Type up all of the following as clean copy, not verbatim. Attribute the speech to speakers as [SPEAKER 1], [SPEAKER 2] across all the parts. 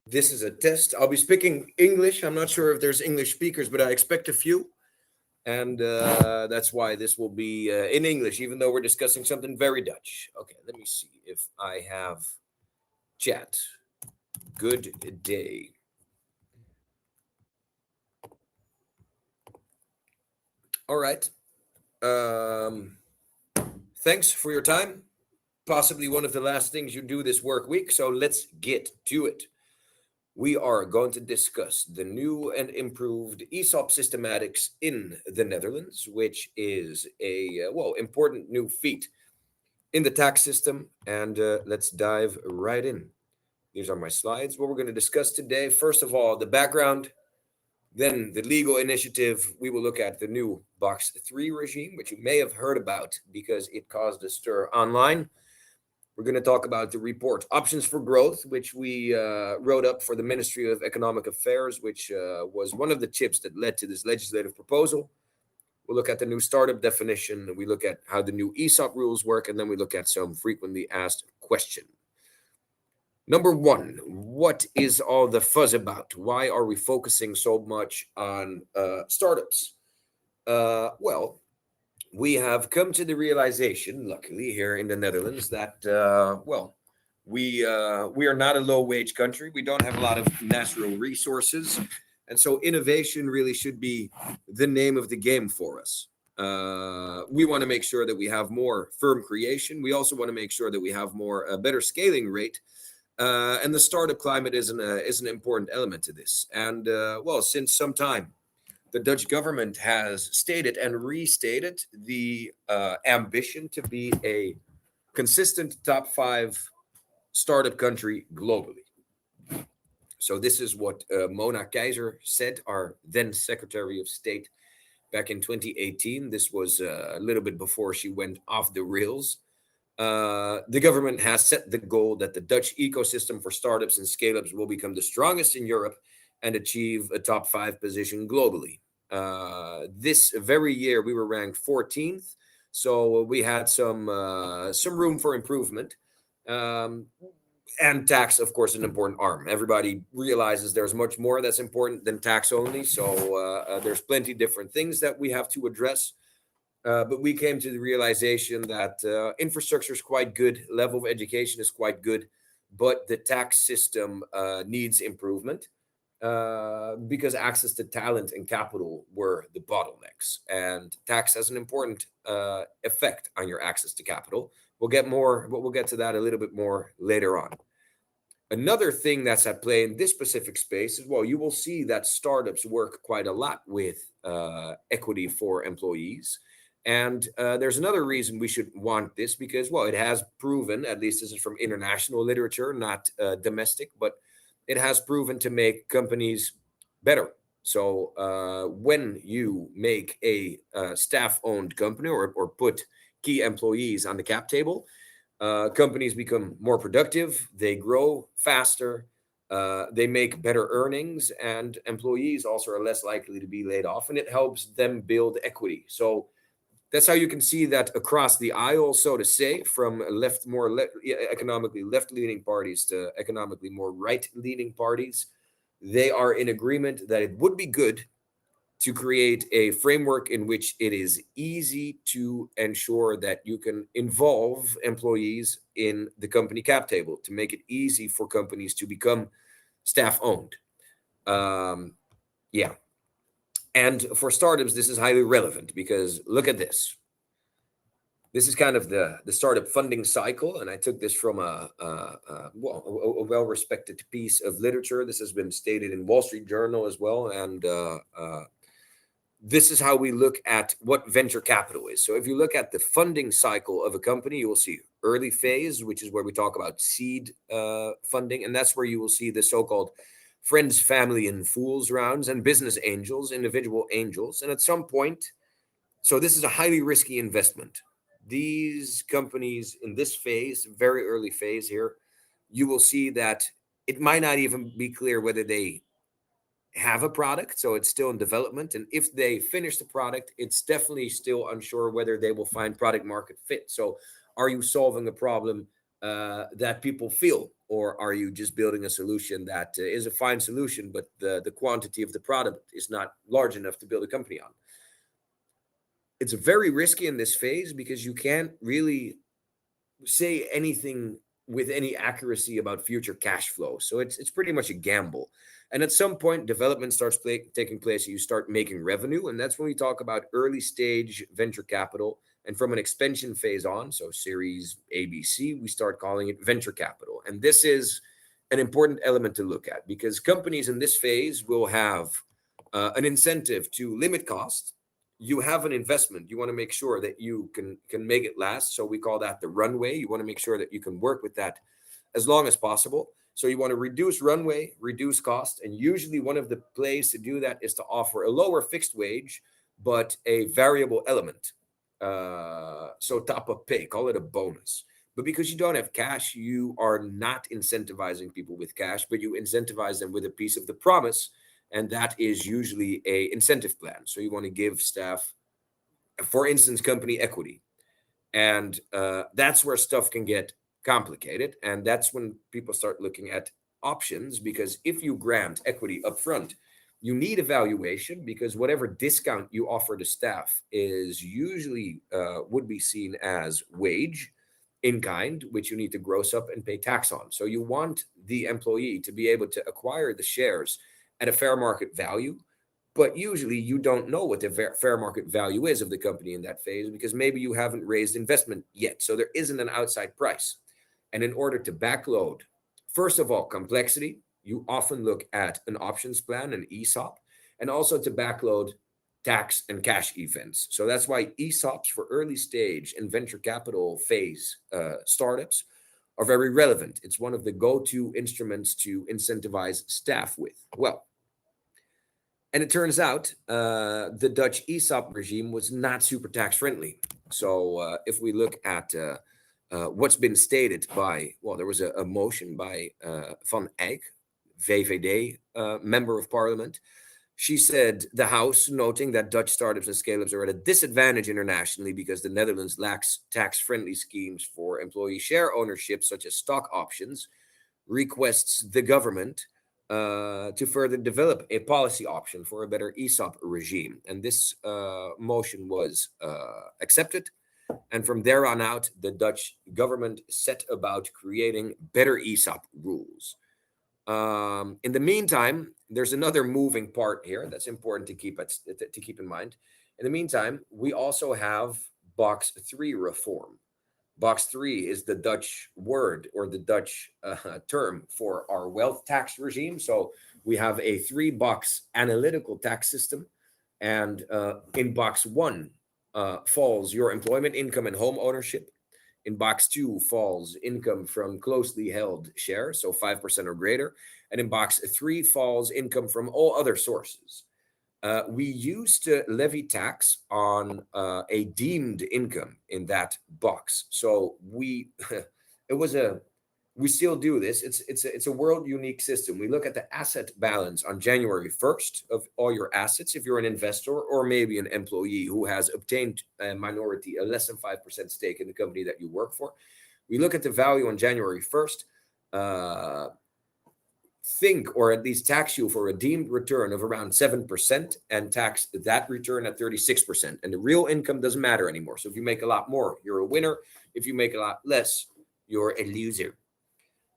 [SPEAKER 1] This is a test. I'll be speaking English. I'm not sure if there's English speakers, but I expect a few. And that's why this will be in English, even though we're discussing something very Dutch. Okay, let me see if I have chat. Good day. All right. Um, Thanks for your time. Possibly one of the last things you do this work week. So let's get to it. We are going to discuss the new and improved ESOP systematics in the Netherlands, which is a important new feat in the tax system. And let's dive right in. These are my slides. What we're going to discuss today. First of all, the background, then the legal initiative. We will look at the new Box 3 regime, which you may have heard about because it caused a stir online. We're going to talk about the report Options for Growth, which we wrote up for the Ministry of Economic Affairs, which was one of the chips that led to this legislative proposal. We'll look at the new startup definition. We look at how the new ESOP rules work, and then we look at some frequently asked questions. Number one, what is all the fuzz about? Why are we focusing so much on startups? Well, we have come to the realization, luckily here in the Netherlands, that we are not a low-wage country. We don't have a lot of natural resources, and so innovation really should be the name of the game for us. We want to make sure that we have more firm creation. We also want to make sure that we have more a better scaling rate. And the startup climate is an important element to this. And since some time, the Dutch government has stated and restated the ambition to be a consistent top 5 startup country globally. So this is what Mona Keizer said, our then Secretary of State, back in 2018. This was a little bit before she went off the rails. The government has set the goal that the Dutch ecosystem for startups and scale-ups will become the strongest in Europe and achieve a top 5 position globally. This very year, we were ranked 14th, so we had some room for improvement. And tax, of course, an important arm. Everybody realizes there's much more that's important than tax only. So there's plenty different things that we have to address. But we came to the realization that infrastructure is quite good, level of education is quite good, but the tax system needs improvement because access to talent and capital were the bottlenecks. And tax has an important effect on your access to capital. We'll get to that a little bit more later on. Another thing that's at play in this specific space is, you will see that startups work quite a lot with equity for employees. And there's another reason we should want this because, it has proven, at least this is from international literature, not domestic, but it has proven to make companies better. So when you make a staff-owned company or put key employees on the cap table, companies become more productive, they grow faster, they make better earnings, and employees also are less likely to be laid off, and it helps them build equity. So that's how you can see that across the aisle, so to say, from economically left-leaning parties to economically more right-leaning parties, they are in agreement that it would be good to create a framework in which it is easy to ensure that you can involve employees in the company cap table, to make it easy for companies to become staff-owned. And for startups, this is highly relevant because look at this. This is kind of the startup funding cycle, and I took this from a well-respected piece of literature. This has been stated in Wall Street Journal as well, and this is how we look at what venture capital is. So if you look at the funding cycle of a company, you will see early phase, which is where we talk about seed funding, and that's where you will see the so-called friends, family, and fools rounds, and business angels, individual angels. And at some point, so this is a highly risky investment. These companies in this phase, very early phase here, you will see that it might not even be clear whether they have a product, so it's still in development. And if they finish the product, it's definitely still unsure whether they will find product market fit. So are you solving a problem that people feel or are you just building a solution that is a fine solution, but the quantity of the product is not large enough to build a company on? It's very risky in this phase because you can't really say anything with any accuracy about future cash flow. So it's pretty much a gamble. And at some point, development starts taking place. You start making revenue, and that's when we talk about early stage venture capital. And from an expansion phase on, so Series ABC, we start calling it venture capital. And this is an important element to look at because companies in this phase will have an incentive to limit cost. You have an investment, you want to make sure that you can make it last, so we call that the runway. You want to make sure that you can work with that as long as possible. So you want to reduce runway, reduce cost, and usually one of the plays to do that is to offer a lower fixed wage but a variable element. So top up pay, call it a bonus. But because you don't have cash, you are not incentivizing people with cash, but you incentivize them with a piece of the promise, and that is usually a incentive plan. So you want to give staff, for instance, company equity, and that's where stuff can get complicated, and that's when people start looking at options, because if you grant equity upfront, you need a valuation, because whatever discount you offer to staff is usually would be seen as wage in kind, which you need to gross up and pay tax on. So you want the employee to be able to acquire the shares at a fair market value, but usually you don't know what the fair market value is of the company in that phase, because maybe you haven't raised investment yet. So there isn't an outside price. And in order to backload, first of all, complexity, you often look at an options plan, an ESOP, and also to backload tax and cash events. So that's why ESOPs for early stage and venture capital phase startups are very relevant. It's one of the go-to instruments to incentivize staff with. Well, and it turns out the Dutch ESOP regime was not super tax friendly. So if we look at what's been stated by, well, there was a motion by Van Eyck, VVD, member of parliament. She said the House, noting that Dutch startups and scale-ups are at a disadvantage internationally because the Netherlands lacks tax-friendly schemes for employee share ownership, such as stock options, requests the government to further develop a policy option for a better ESOP regime. And this motion was accepted. And from there on out, the Dutch government set about creating better ESOP rules. In the meantime, there's another moving part here that's important to keep in mind. In the meantime, we also have Box 3 reform. Box 3 is the Dutch word or the Dutch term for our wealth tax regime. So we have a 3-box analytical tax system. And in Box 1 falls your employment income and home ownership. In Box 2 falls income from closely held shares, so 5% or greater. And in Box 3 falls income from all other sources. We used to levy tax on a deemed income in that box. So we still do this. It's a world unique system. We look at the asset balance on January 1st of all your assets if you're an investor or maybe an employee who has obtained a less than 5% stake in the company that you work for. We look at the value on January 1st. Think, or at least tax you for a deemed return of around 7% and tax that return at 36%. And the real income doesn't matter anymore. So if you make a lot more, you're a winner. If you make a lot less, you're a loser.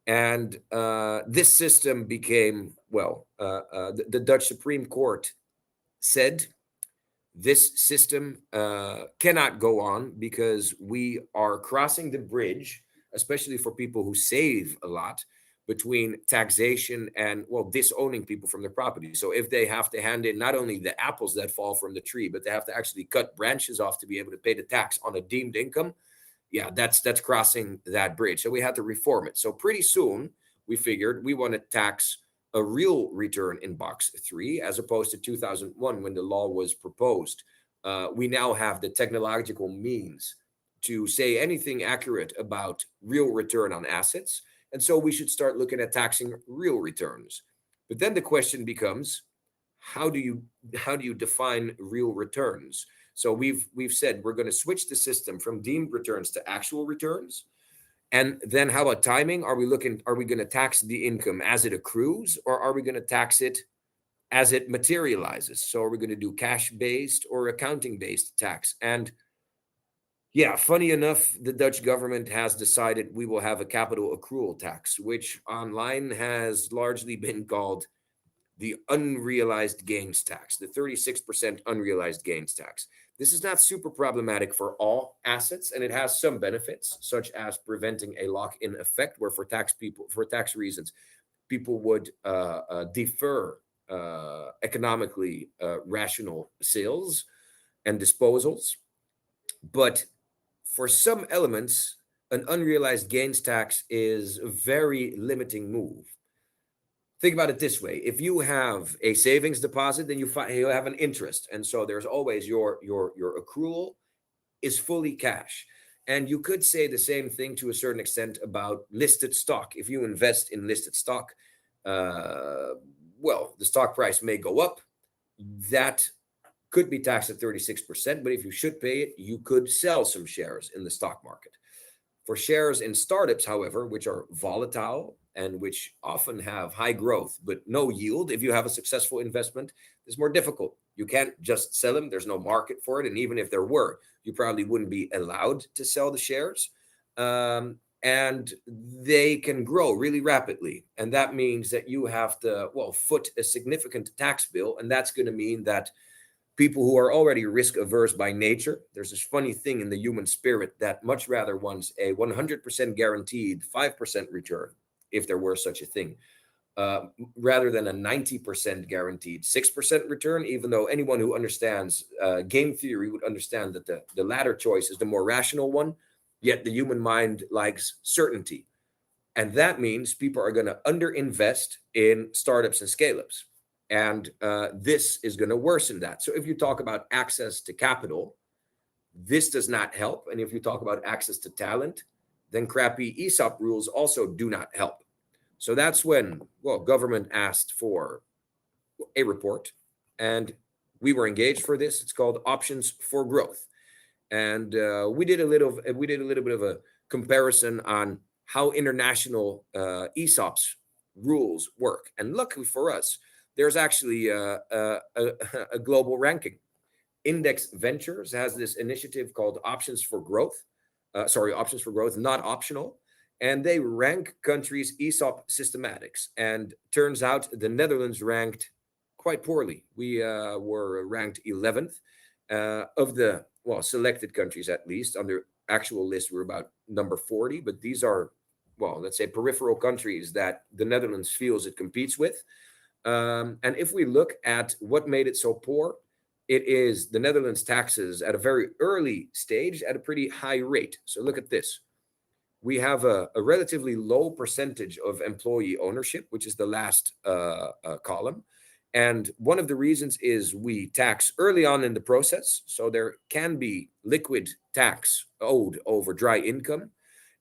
[SPEAKER 1] And this system became, the Dutch Supreme Court said this system cannot go on because we are crossing the bridge, especially for people who save a lot, between taxation and, disowning people from their property. So if they have to hand in not only the apples that fall from the tree, but they have to actually cut branches off to be able to pay the tax on a deemed income, that's crossing that bridge. So we had to reform it. So pretty soon we figured we want to tax a real return in Box 3 as opposed to 2001 when the law was proposed. We now have the technological means to say anything accurate about real return on assets. And so we should start looking at taxing real returns. But then the question becomes, how do you define real returns? So we've said we're going to switch the system from deemed returns to actual returns. And then how about timing? Are we going to tax the income as it accrues, or are we going to tax it as it materializes? So are we going to do cash based or accounting based tax? And yeah, funny enough, the Dutch government has decided we will have a capital accrual tax, which online has largely been called the unrealized gains tax, the 36% unrealized gains tax. This is not super problematic for all assets, and it has some benefits, such as preventing a lock-in effect, where for tax reasons, people would defer economically rational sales and disposals. But for some elements, an unrealized gains tax is a very limiting move. Think about it this way: if you have a savings deposit, then you have an interest, and so there's always your accrual is fully cash. And you could say the same thing to a certain extent about listed stock. If you invest in listed stock, uh, well, the stock price may go up. That could be taxed at 36%, but if you should pay it, you could sell some shares in the stock market. For shares in startups, however, which are volatile and which often have high growth but no yield, if you have a successful investment, it's more difficult. You can't just sell them, there's no market for it. And even if there were, you probably wouldn't be allowed to sell the shares. And they can grow really rapidly. And that means that you have to, well, foot a significant tax bill. And that's going to mean that people who are already risk averse by nature, there's this funny thing in the human spirit that much rather wants a 100% guaranteed 5% return, if there were such a thing, uh, rather than a 90% guaranteed 6% return, even though anyone who understands game theory would understand that the latter choice is the more rational one. Yet the human mind likes certainty. And that means people are going to underinvest in startups and scale ups. And this is going to worsen that. So if you talk about access to capital, this does not help. And if you talk about access to talent, then crappy ESOP rules also do not help. So that's when, well, government asked for a report, and we were engaged for this. It's called Options for Growth. And we did a little bit of a comparison on how international ESOPs rules work. And luckily for us, there's actually a global ranking. Index Ventures has this initiative called Options for Growth. Options for Growth, not optional. And they rank countries' ESOP systematics. And turns out the Netherlands ranked quite poorly. We were ranked 11th of the, well, selected countries, at least. On the actual list, we're about number 40. But these are, well, let's say peripheral countries that the Netherlands feels it competes with. And if we look at what made it so poor, it is the Netherlands taxes at a very early stage at a pretty high rate. So look at this. We have a relatively low percentage of employee ownership, which is the last column. And one of the reasons is we tax early on in the process. So there can be liquid tax owed over dry income.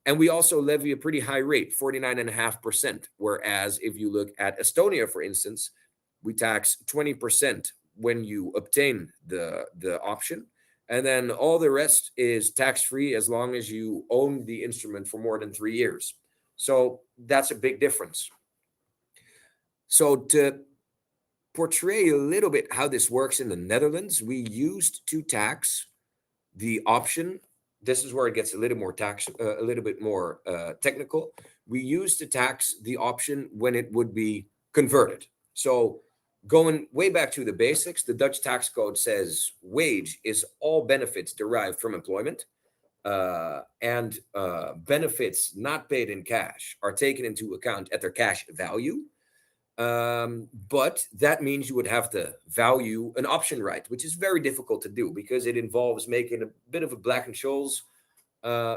[SPEAKER 1] And we also levy a pretty high rate, 49.5%. Whereas if you look at Estonia, for instance, we tax 20% when you obtain the option. And then all the rest is tax free as long as you own the instrument for more than 3 years. So that's a big difference. So to portray a little bit how this works in the Netherlands, we used to tax the option. This is where it gets a little more a little bit more technical. We used to tax the option when it would be converted. So going way back to the basics, the Dutch tax code says wage is all benefits derived from employment, and benefits not paid in cash are taken into account at their cash value. But that means you would have to value an option right, which is very difficult to do because it involves making a bit of a Black-Scholes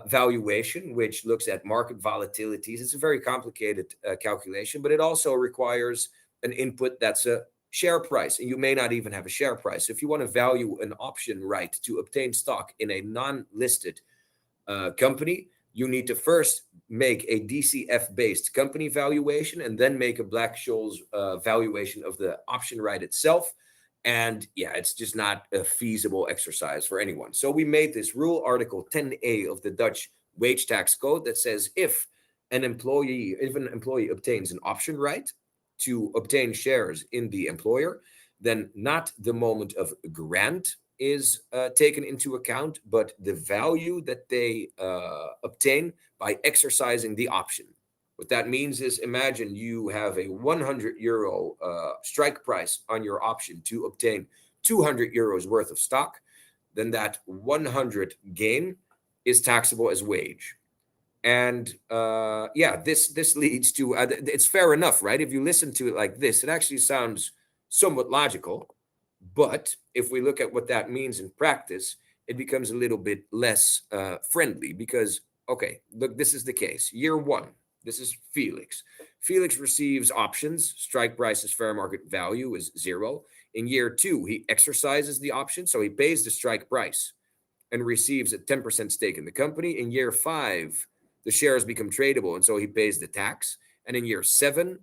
[SPEAKER 1] valuation, which looks at market volatilities. It's a very complicated calculation, but it also requires an input that's a share price, and you may not even have a share price. If you want to value an option right to obtain stock in a non-listed company, you need to first make a DCF-based company valuation and then make a Black-Scholes valuation of the option right itself. And yeah, it's just not a feasible exercise for anyone. So we made this rule, Article 10A of the Dutch wage tax code that says if an employee obtains an option right to obtain shares in the employer, then not the moment of grant is taken into account, but the value that they obtain by exercising the option. What that means is, imagine you have a 100 euro strike price on your option to obtain 200 euros worth of stock, then that 100 gain is taxable as wage. And yeah, this leads to it's fair enough, right? If you listen to it like this, it actually sounds somewhat logical. But if we look at what that means in practice, it becomes a little bit less friendly because, okay, look, this is the case. Year one, this is Felix. Felix receives options. Strike price is fair market value is 0. In year two, he exercises the option, so he pays the strike price and receives a 10% stake in the company. In year five, the shares become tradable, and so he pays the tax. And in year seven,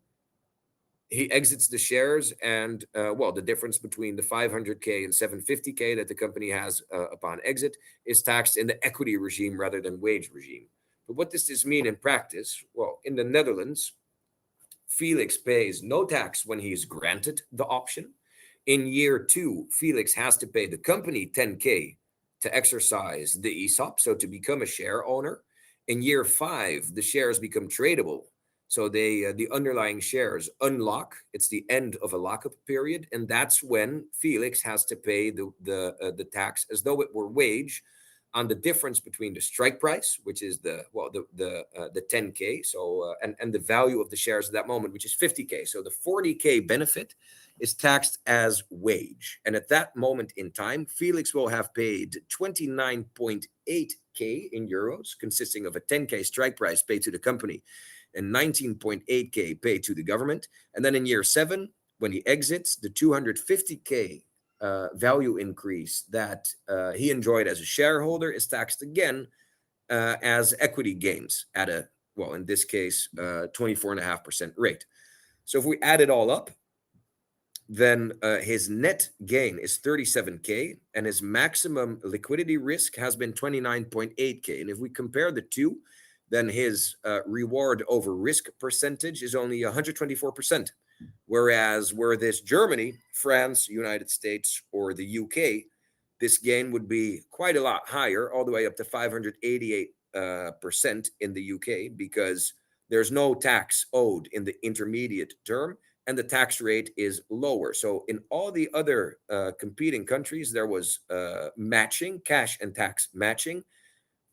[SPEAKER 1] he exits the shares, and well, the difference between the 500K and 750K that the company has upon exit is taxed in the equity regime rather than wage regime. But what does this mean in practice? Well, in the Netherlands, Felix pays no tax when he's granted the option. In year two, Felix has to pay the company 10K to exercise the ESOP, so to become a share owner. In year five, the shares become tradable. So the underlying shares unlock. It's the end of a lockup period, and that's when Felix has to pay the tax as though it were wage on the difference between the strike price, which is the 10K, so and the value of the shares at that moment, which is 50K. So the 40K benefit is taxed as wage, and at that moment in time, Felix will have paid 29.8K in euros, consisting of a 10K strike price paid to the company and 19.8K paid to the government. And then in year seven, when he exits, the 250K value increase that he enjoyed as a shareholder is taxed again as equity gains at a, well, in this case, 24.5% rate. So if we add it all up, then his net gain is 37K and his maximum liquidity risk has been 29.8K. And if we compare the two, then his reward over risk percentage is only 124%. Whereas were this Germany, France, United States, or the UK, this gain would be quite a lot higher, all the way up to 588% in the UK, because there's no tax owed in the intermediate term, and the tax rate is lower. So in all the other competing countries, there was matching, cash and tax matching,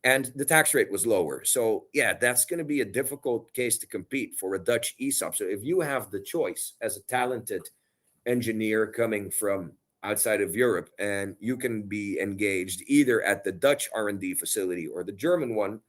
[SPEAKER 1] and the tax rate was lower. So yeah, that's going to be a difficult case to compete for a Dutch ESOP. So if you have the choice as a talented engineer coming from outside of Europe, and you can be engaged either at the Dutch R&D facility or the German one,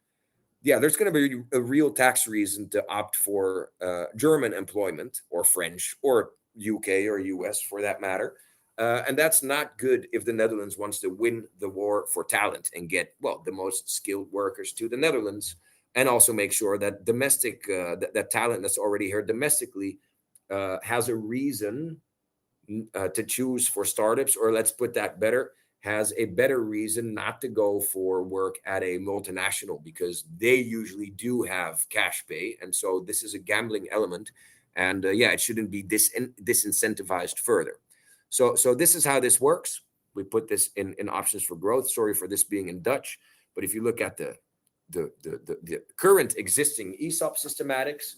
[SPEAKER 1] yeah, there's going to be a real tax reason to opt for German employment, or French, or UK or US for that matter. And that's not good if the Netherlands wants to win the war for talent and get, well, the most skilled workers to the Netherlands, and also make sure that domestic that talent that's already here domestically has a reason to choose for startups, or let's put that better, has a better reason not to go for work at a multinational, because they usually do have cash pay. And so this is a gambling element. And yeah, it shouldn't be disincentivized further. So this is how this works. We put this in options for growth. Sorry for this being in Dutch. But if you look at the current existing ESOP systematics,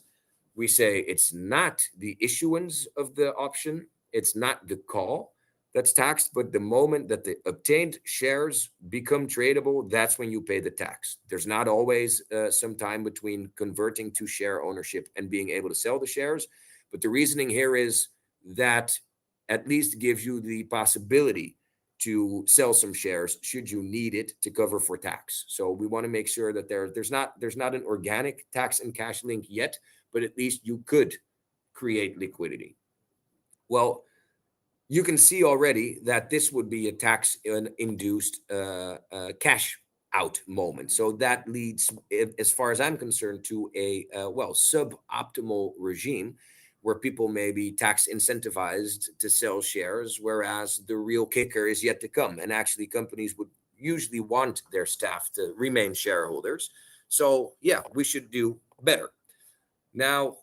[SPEAKER 1] we say it's not the issuance of the option, it's not the call that's taxed, but the moment that the obtained shares become tradable, that's when you pay the tax. There's not always some time between converting to share ownership and being able to sell the shares. But the reasoning here is that at least gives you the possibility to sell some shares should you need it to cover for tax. So we want to make sure that there's not an organic tax and cash link yet, but at least you could create liquidity. Well, you can see already that this would be a tax-induced cash out moment. So that leads, as far as I'm concerned, to a suboptimal regime where people may be tax incentivized to sell shares, whereas the real kicker is yet to come. And actually, companies would usually want their staff to remain shareholders. So yeah, we should do better. Now,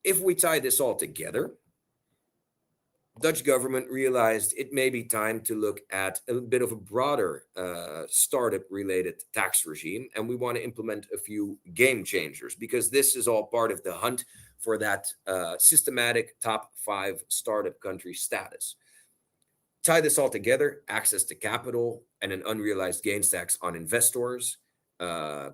[SPEAKER 1] if we tie this all together, Dutch government realized it may be time to look at a bit of a broader startup related tax regime. And we want to implement a few game changers because this is all part of the hunt for that systematic top 5 startup country status. Tie this all together: access to capital and an unrealized gains tax on investors, uh,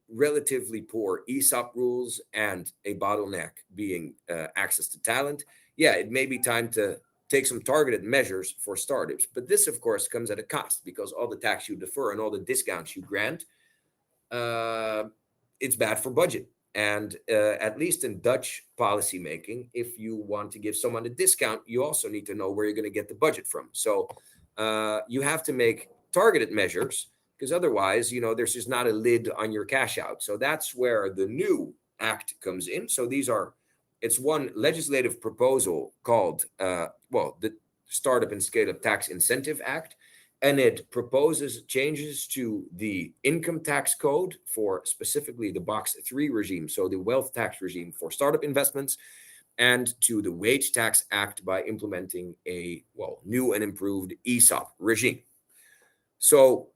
[SPEAKER 1] relatively poor ESOP rules, and a bottleneck being access to talent. Yeah, it may be time to take some targeted measures for startups. But this, of course, comes at a cost because all the tax you defer and all the discounts you grant, uh, it's bad for budget. And at least in Dutch policy making, if you want to give someone a discount, you also need to know where you're going to get the budget from. So you have to make targeted measures because otherwise, there's just not a lid on your cash out. So that's where the new act comes in. So it's one legislative proposal called, the Startup and Scale-up Tax Incentive Act, and it proposes changes to the income tax code for specifically the box 3 regime, so the wealth tax regime for startup investments, and to the wage tax act by implementing a new and improved ESOP regime. So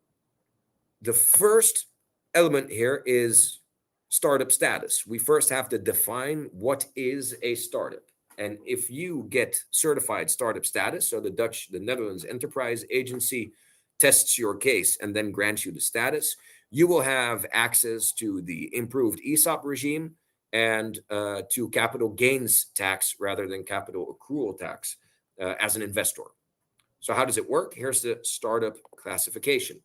[SPEAKER 1] the first element here is startup status. We first have to define what is a startup. And if you get certified startup status, so the Netherlands Enterprise Agency tests your case and then grants you the status, you will have access to the improved ESOP regime and to capital gains tax rather than capital accrual tax as an investor. So how does it work? Here's the startup classification.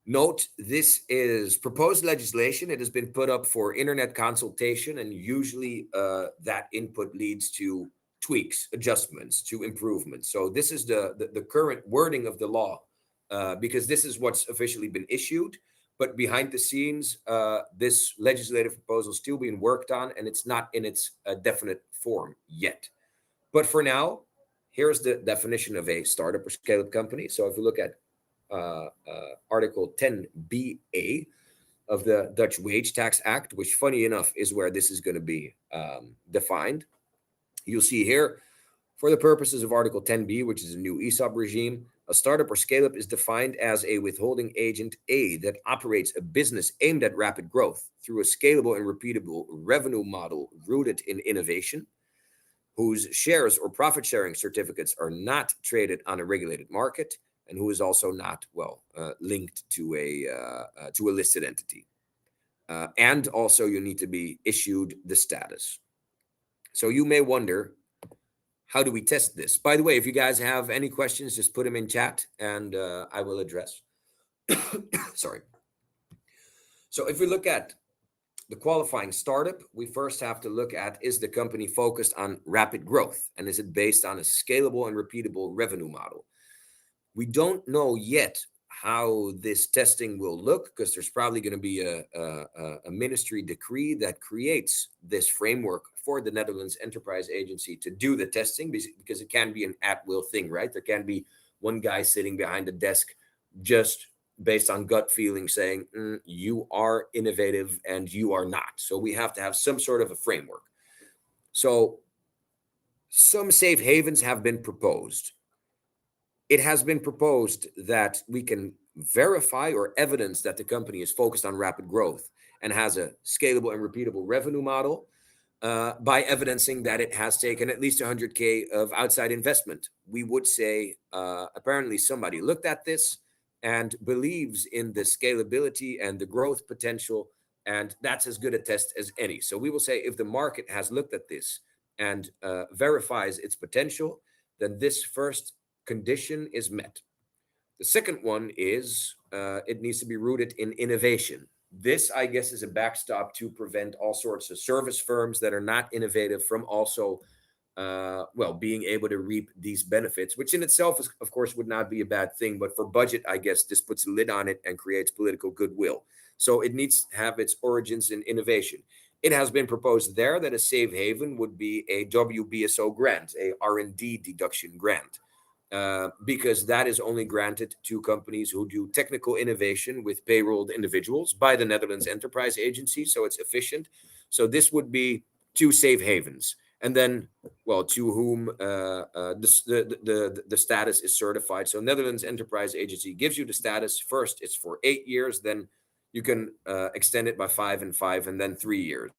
[SPEAKER 1] Note, this is proposed legislation. It has been put up for internet consultation, and usually that input leads to tweaks, adjustments, to improvements. So this is the current wording of the law because this is what's officially been issued. But behind the scenes, this legislative proposal is still being worked on, and it's not in its definite form yet. But for now, here's the definition of a startup or scale-up company. So if you look at Article 10BA of the Dutch Wage Tax Act, which, funny enough, is where this is going to be defined. You'll see here, for the purposes of Article 10B, which is a new ESOP regime, a startup or scale-up is defined as a withholding agent A that operates a business aimed at rapid growth through a scalable and repeatable revenue model rooted in innovation, whose shares or profit-sharing certificates are not traded on a regulated market, and who is also not linked to a listed entity. And also, you need to be issued the status. So you may wonder, how do we test this? By the way, if you guys have any questions, just put them in chat, and I will address. Sorry. So if we look at the qualifying startup, we first have to look at, is the company focused on rapid growth, and is it based on a scalable and repeatable revenue model? We don't know yet how this testing will look because there's probably going to be a ministry decree that creates this framework for the Netherlands Enterprise Agency to do the testing, because it can be an at-will thing, right? There can be one guy sitting behind a desk just based on gut feeling saying, you are innovative and you are not. So we have to have some sort of a framework. So some safe havens have been proposed. It has been proposed that we can verify or evidence that the company is focused on rapid growth and has a scalable and repeatable revenue model by evidencing that it has taken at least 100K of outside investment. We would say apparently somebody looked at this and believes in the scalability and the growth potential, and that's as good a test as any. So we will say, if the market has looked at this and verifies its potential, then this first condition is met. The second one is it needs to be rooted in innovation. This, I guess, is a backstop to prevent all sorts of service firms that are not innovative from also, being able to reap these benefits, which in itself, of course, would not be a bad thing. But for budget, I guess this puts a lid on it and creates political goodwill. So it needs to have its origins in innovation. It has been proposed there that a safe haven would be a WBSO grant, a R&D deduction grant. because that is only granted to companies who do technical innovation with payrolled individuals by the Netherlands Enterprise Agency. So it's efficient. So this would be two safe havens. And then, well, to whom the status is certified. So Netherlands Enterprise Agency gives you the status. First, it's for 8 years. Then you can extend it by 5 and 5, and then 3 years.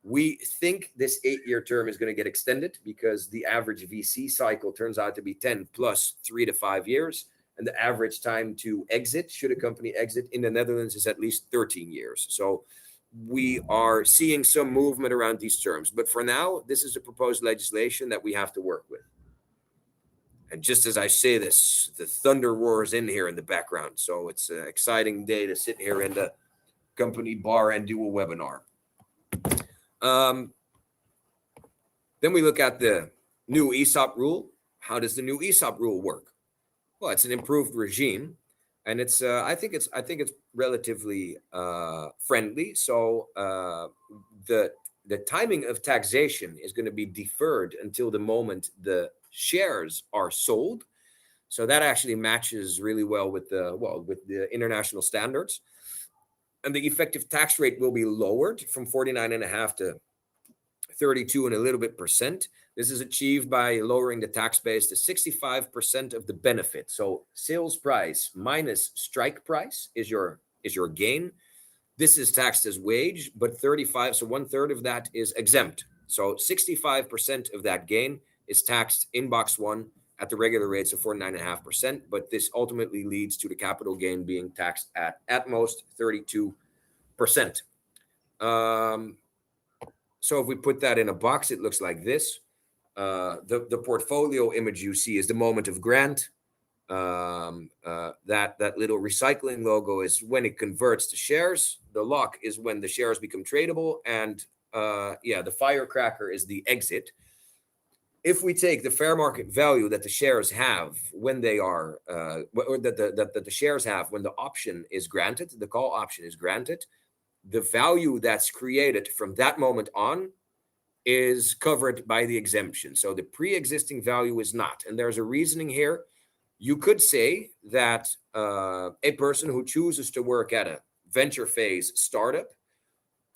[SPEAKER 1] We think this 8-year term is going to get extended because the average VC cycle turns out to be 10 plus 3 to 5 years. And the average time to exit, should a company exit in the Netherlands, is at least 13 years. So we are seeing some movement around these terms. But for now, this is a proposed legislation that we have to work with. And just as I say this, the thunder roars in here in the background. So it's an exciting day to sit here in the company bar and do a webinar. Then we look at the new ESOP rule. How does the new ESOP rule work? Well, it's an improved regime, and it's I think it's relatively friendly. So the timing of taxation is going to be deferred until the moment the shares are sold. So that actually matches really well with the international standards. And the effective tax rate will be lowered from 49.5 to 32 and a little bit percent. This is achieved by lowering the tax base to 65% of the benefit. So sales price minus strike price is your gain. This is taxed as wage, but 35, so 1/3 of that is exempt. So 65% of that gain is taxed in box one at the regular rates of 49.5%, but this ultimately leads to the capital gain being taxed at most 32%. So if we put that in a box, it looks like this. The portfolio image you see is the moment of grant. That little recycling logo is when it converts to shares. The lock is when the shares become tradable, and the firecracker is the exit. If we take the fair market value that the shares have when they are, or that the shares have when the option is granted, the call option is granted, the value that's created from that moment on is covered by the exemption. So the pre-existing value is not. And there's a reasoning here. You could say that a person who chooses to work at a venture phase startup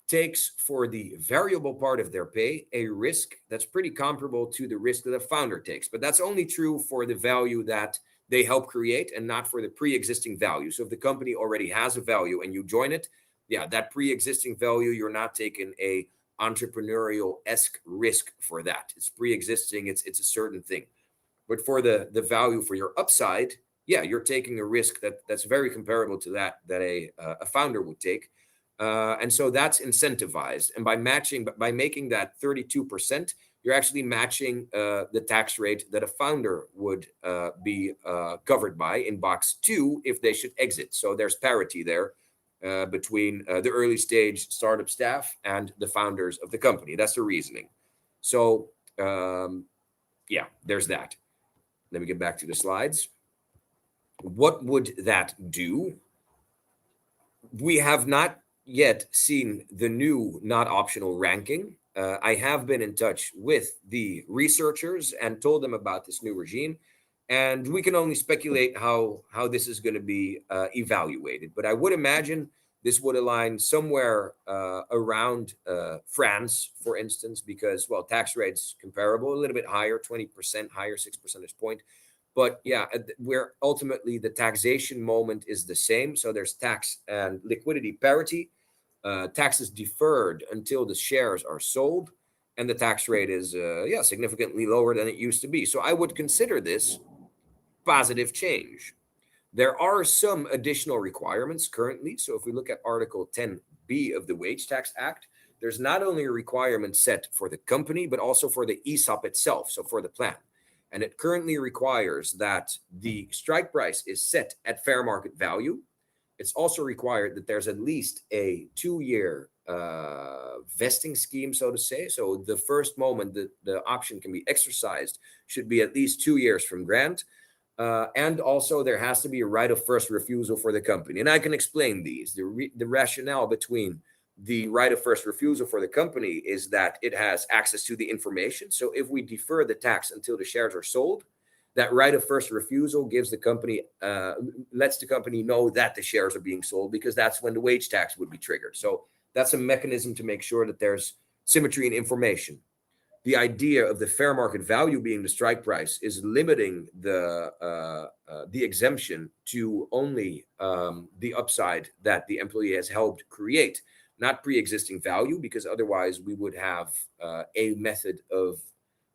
[SPEAKER 1] takes, for the variable part of their pay, a risk that's pretty comparable to the risk that a founder takes. But that's only true for the value that they help create and not for the pre-existing value. So if the company already has a value and you join it, that pre-existing value, you're not taking a entrepreneurial-esque risk for that. It's pre-existing, it's a certain thing. But for the value for your upside, you're taking a risk that's very comparable to that a founder would take. And so that's incentivized. And by making that 32%, you're actually matching the tax rate that a founder would be covered by in box 2 if they should exit. So there's parity there between the early stage startup staff and the founders of the company. That's the reasoning. So there's that. Let me get back to the slides. What would that do? We have not yet seen the new not optional ranking. I have been in touch with the researchers and told them about this new regime, and we can only speculate how this is going to be evaluated. But I would imagine this would align somewhere around France, for instance, because, tax rates comparable, a little bit higher, 20% higher, 6 percentage point. But where ultimately the taxation moment is the same. So there's tax and liquidity parity. Taxes deferred until the shares are sold, and the tax rate is significantly lower than it used to be. So I would consider this positive change. There are some additional requirements currently. So if we look at Article 10B of the Wage Tax Act, there's not only a requirement set for the company, but also for the ESOP itself, so for the plan. And it currently requires that the strike price is set at fair market value. It's also required that there's at least a 2-year vesting scheme, so to say. So the first moment that the option can be exercised should be at least 2 years from grant. And also there has to be a right of first refusal for the company. And I can explain these. The rationale between the right of first refusal for the company is that it has access to the information. So if we defer the tax until the shares are sold, That right of first refusal gives the company, lets the company know that the shares are being sold, because that's when the wage tax would be triggered. So that's a mechanism to make sure that there's symmetry in information. The idea of the fair market value being the strike price is limiting the exemption to only the upside that the employee has helped create, not pre-existing value, because otherwise we would have a method of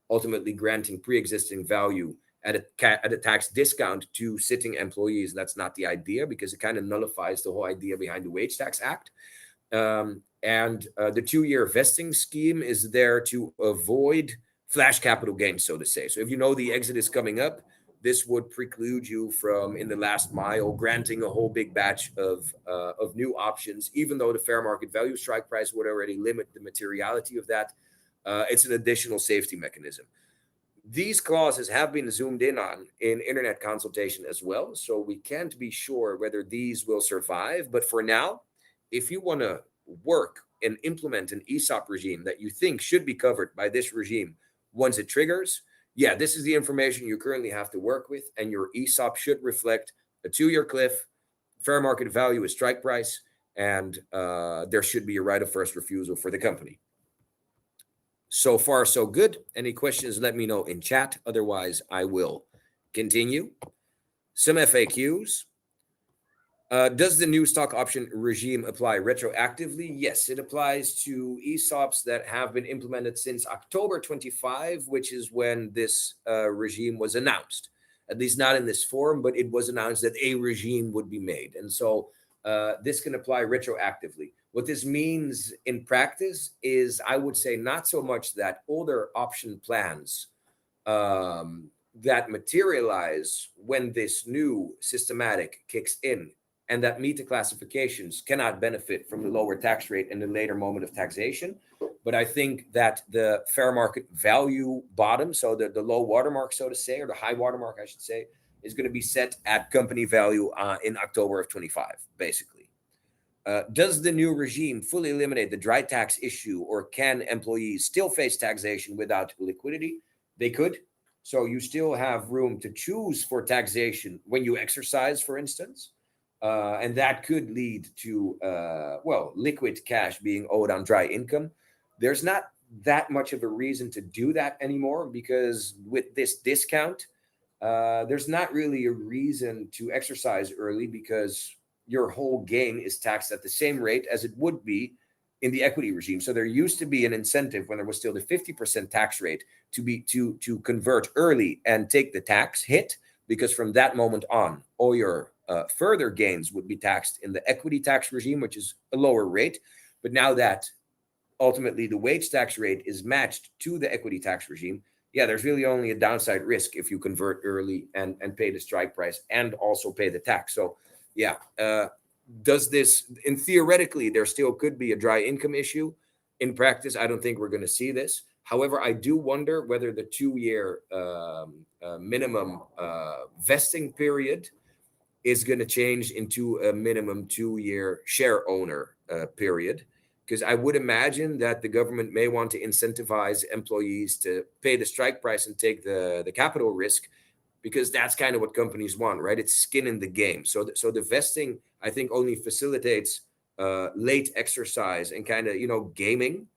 [SPEAKER 1] ultimately granting pre-existing value at a tax discount to sitting employees. That's not the idea, because it kind of nullifies the whole idea behind the Wage Tax Act. And the 2-year vesting scheme is there to avoid flash capital gains, so to say. So if you know the exit is coming up, this would preclude you from, in the last mile, granting a whole big batch of new options, even though the fair market value strike price would already limit the materiality of that. It's an additional safety mechanism. These clauses have been zoomed in on in internet consultation as well, so we can't be sure whether these will survive. But for now, if you want to work and implement an ESOP regime that you think should be covered by this regime once it triggers, yeah, this is the information you currently have to work with, and your ESOP should reflect a 2-year cliff, fair market value is strike price, and there should be a right of first refusal for the company. So far, so good. Any questions, let me know in chat. Otherwise, I will continue. Some FAQs. Does the new stock option regime apply retroactively? Yes, it applies to ESOPs that have been implemented since October 25, which is when this regime was announced. At least not in this form, but it was announced that a regime would be made. And so this can apply retroactively. What this means in practice is, I would say, not so much that older option plans that materialize when this new systematic kicks in and that meet the classifications cannot benefit from the lower tax rate in the later moment of taxation. But I think that the fair market value bottom, so the low watermark, so to say, or the high watermark, I should say, is going to be set at company value in October of 25, basically. Does the new regime fully eliminate the dry tax issue, or can employees still face taxation without liquidity? They could. So you still have room to choose for taxation when you exercise, for instance. And that could lead to, liquid cash being owed on dry income. There's not that much of a reason to do that anymore, because with this discount, there's not really a reason to exercise early, because your whole gain is taxed at the same rate as it would be in the equity regime. So there used to be an incentive when there was still the 50% tax rate to convert early and take the tax hit, because from that moment on, all your further gains would be taxed in the equity tax regime, which is a lower rate. But now that ultimately the wage tax rate is matched to the equity tax regime, yeah, there's really only a downside risk if you convert early and pay the strike price and also pay the tax. So yeah, does this, in theoretically, there still could be a dry income issue. In practice, I don't think we're going to see this. However, I do wonder whether the 2-year minimum vesting period is going to change into a minimum 2-year share owner period, because I would imagine that the government may want to incentivize employees to pay the strike price and take the capital risk, because that's kind of what companies want, right? It's skin in the game. So the vesting, I think, only facilitates late exercise and kind of, gaming.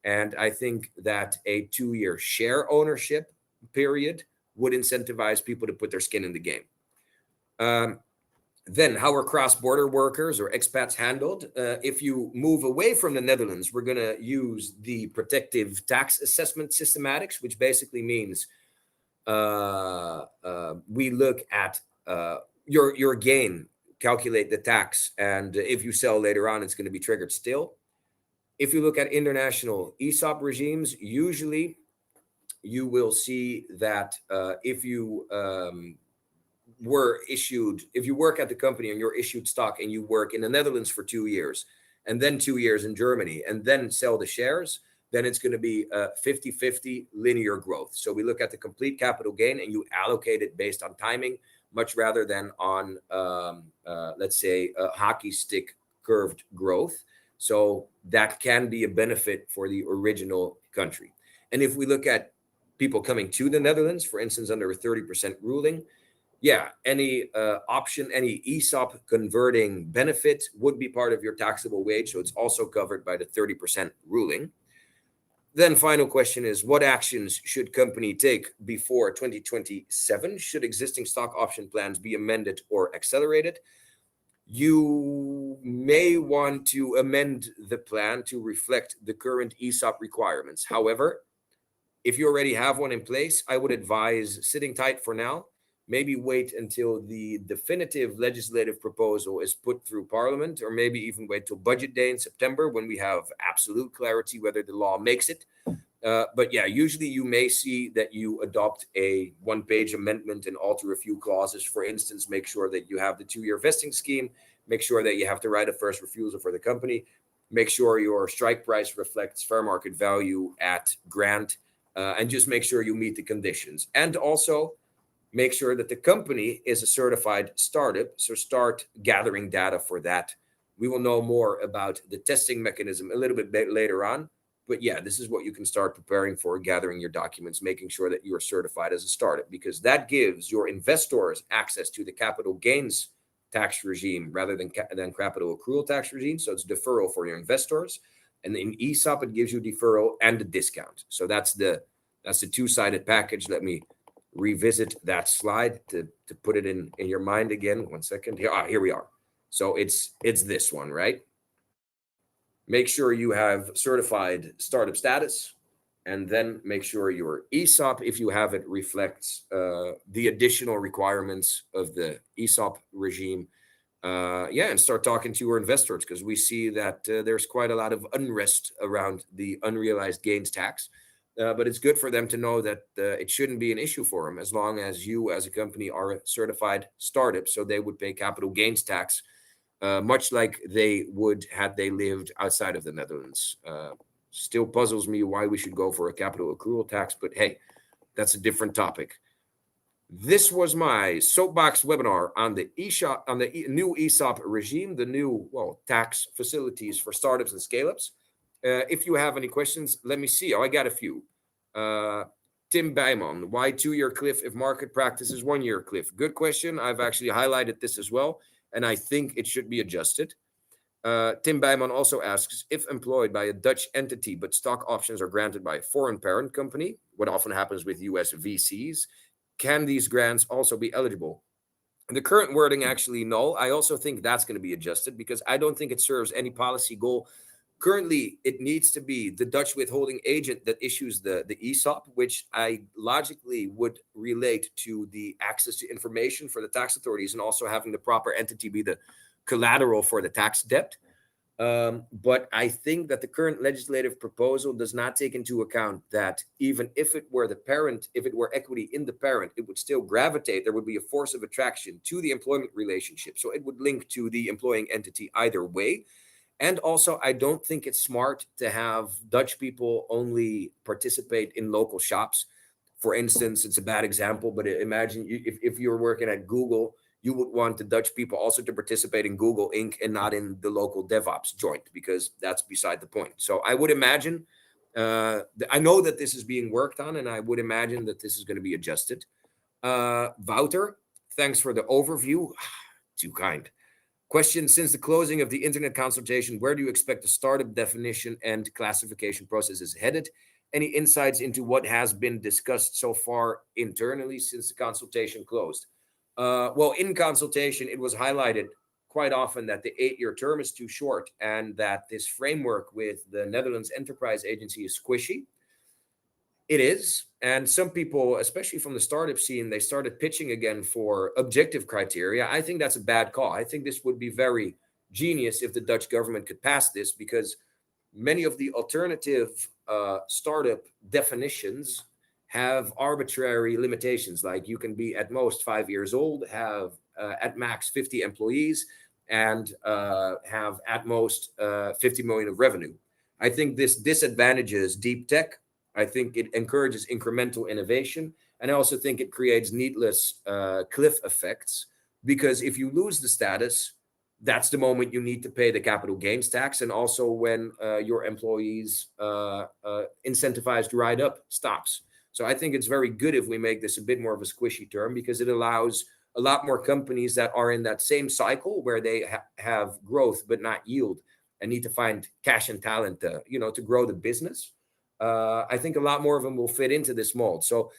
[SPEAKER 1] And I think that a 2-year share ownership period would incentivize people to put their skin in the game. Then how are cross-border workers or expats handled? If you move away from the Netherlands, we're going to use the protective tax assessment systematics, which basically means we look at your gain, calculate the tax, and if you sell later on, it's going to be triggered still. If you look at international ESOP regimes, usually you will see that if you if you work at the company and you're issued stock and you work in the Netherlands for 2 years and then 2 years in Germany and then sell the shares, then it's going to be 50-50 linear growth. So we look at the complete capital gain and you allocate it based on timing, much rather than on, let's say, a hockey stick curved growth. So that can be a benefit for the original country. And if we look at people coming to the Netherlands, for instance, under a 30% ruling, yeah, any option, any ESOP converting benefit would be part of your taxable wage. So it's also covered by the 30% ruling. Then final question is, what actions should company take before 2027? Should existing stock option plans be amended or accelerated? You may want to amend the plan to reflect the current ESOP requirements. However, if you already have one in place, I would advise sitting tight for now. Maybe wait until the definitive legislative proposal is put through Parliament, or maybe even wait till budget day in September when we have absolute clarity whether the law makes it. But yeah, usually you may see that you adopt a one-page amendment and alter a few clauses. For instance, make sure that you have the 2-year vesting scheme, make sure that you have the right of first refusal for the company, make sure your strike price reflects fair market value at grant, and just make sure you meet the conditions. And also make sure that the company is a certified startup. So start gathering data for that. We will know more about the testing mechanism a little bit later on. But yeah, this is what you can start preparing for, gathering your documents, making sure that you are certified as a startup, because that gives your investors access to the capital gains tax regime rather than capital accrual tax regime. So it's deferral for your investors. And in ESOP, it gives you deferral and a discount. So that's the two-sided package. Let me revisit that slide to put it in your mind again. 1 second. Here we are. So it's this one, right? Make sure you have certified startup status, and then make sure your ESOP, if you have it, reflects the additional requirements of the ESOP regime. And start talking to your investors, because we see that there's quite a lot of unrest around the unrealized gains tax. But it's good for them to know that it shouldn't be an issue for them as long as you as a company are a certified startup. So they would pay capital gains tax, much like they would had they lived outside of the Netherlands. Still puzzles me why we should go for a capital accrual tax, but hey, that's a different topic. This was my soapbox webinar on the new ESOP regime, the new tax facilities for startups and scale-ups. If you have any questions, let me see. I got a few. Tim Bijman, why 2-year cliff if market practice is 1-year cliff? Good question. I've actually highlighted this as well, and I think it should be adjusted. Tim Bijman also asks, if employed by a Dutch entity but stock options are granted by a foreign parent company, what often happens with US VCs, can these grants also be eligible? The current wording, actually, no. I also think that's going to be adjusted, because I don't think it serves any policy goal. Currently, it needs to be the Dutch withholding agent that issues the ESOP, which I logically would relate to the access to information for the tax authorities and also having the proper entity be the collateral for the tax debt. But I think that the current legislative proposal does not take into account that even if it were the parent, if it were equity in the parent, it would still gravitate. There would be a force of attraction to the employment relationship. So it would link to the employing entity either way. And also, I don't think it's smart to have Dutch people only participate in local shops. For instance, it's a bad example, but imagine if you're working at Google, you would want the Dutch people also to participate in Google Inc. and not in the local DevOps joint, because that's beside the point. So I would imagine, I know that this is being worked on, and I would imagine that this is going to be adjusted. Wouter, thanks for the overview. Too kind. Question, since the closing of the internet consultation, where do you expect the startup definition and classification process is headed? Any insights into what has been discussed so far internally since the consultation closed? Well, in consultation, it was highlighted quite often that the 8-year term is too short and that this framework with the Netherlands Enterprise Agency is squishy. It is. And some people, especially from the startup scene, they started pitching again for objective criteria. I think that's a bad call. I think this would be very genius if the Dutch government could pass this, because many of the alternative startup definitions have arbitrary limitations. Like you can be at most 5 years old, have at max 50 employees, and have at most 50 million of revenue. I think this disadvantages deep tech. I think it encourages incremental innovation. And I also think it creates needless cliff effects, because if you lose the status, that's the moment you need to pay the capital gains tax. And also when your employees' incentivized ride up stops. So I think it's very good if we make this a bit more of a squishy term, because it allows a lot more companies that are in that same cycle where they have growth but not yield and need to find cash and talent to, to grow the business. I think a lot more of them will fit into this mold. So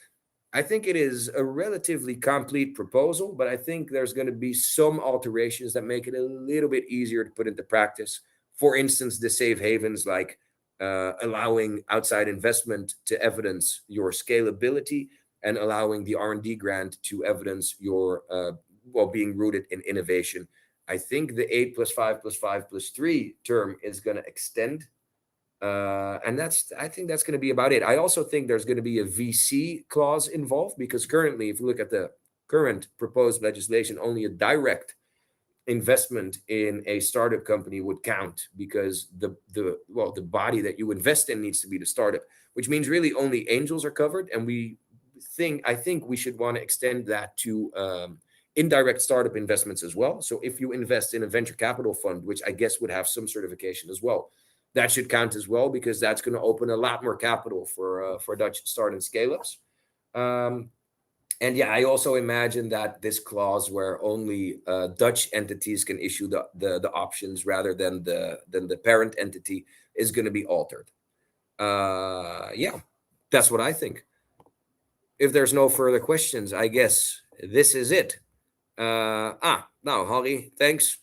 [SPEAKER 1] I think it is a relatively complete proposal, but I think there's going to be some alterations that make it a little bit easier to put into practice. For instance, the safe havens, like allowing outside investment to evidence your scalability, and allowing the R&D grant to evidence your being rooted in innovation. I think the 8+5+5+3 term is going to extend, and I think that's going to be about it. I also think there's going to be a VC clause involved, because currently, if you look at the current proposed legislation, only a direct investment in a startup company would count, because the body that you invest in needs to be the startup, which means really only angels are covered. And I think we should want to extend that to indirect startup investments as well. So if you invest in a venture capital fund, which I guess would have some certification as well, that should count as well, because that's going to open a lot more capital for Dutch start and scale ups. And yeah, I also imagine that this clause where only Dutch entities can issue the options rather than the parent entity is going to be altered. Yeah, that's what I think. If there's no further questions, I guess this is it. Now, Holly, thanks.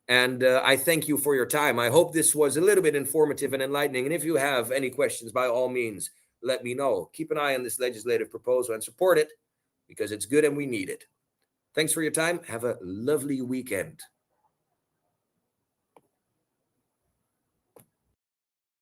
[SPEAKER 1] And I thank you for your time. I hope this was a little bit informative and enlightening. And if you have any questions, by all means, let me know. Keep an eye on this legislative proposal and support it, because it's good and we need it. Thanks for your time. Have a lovely weekend.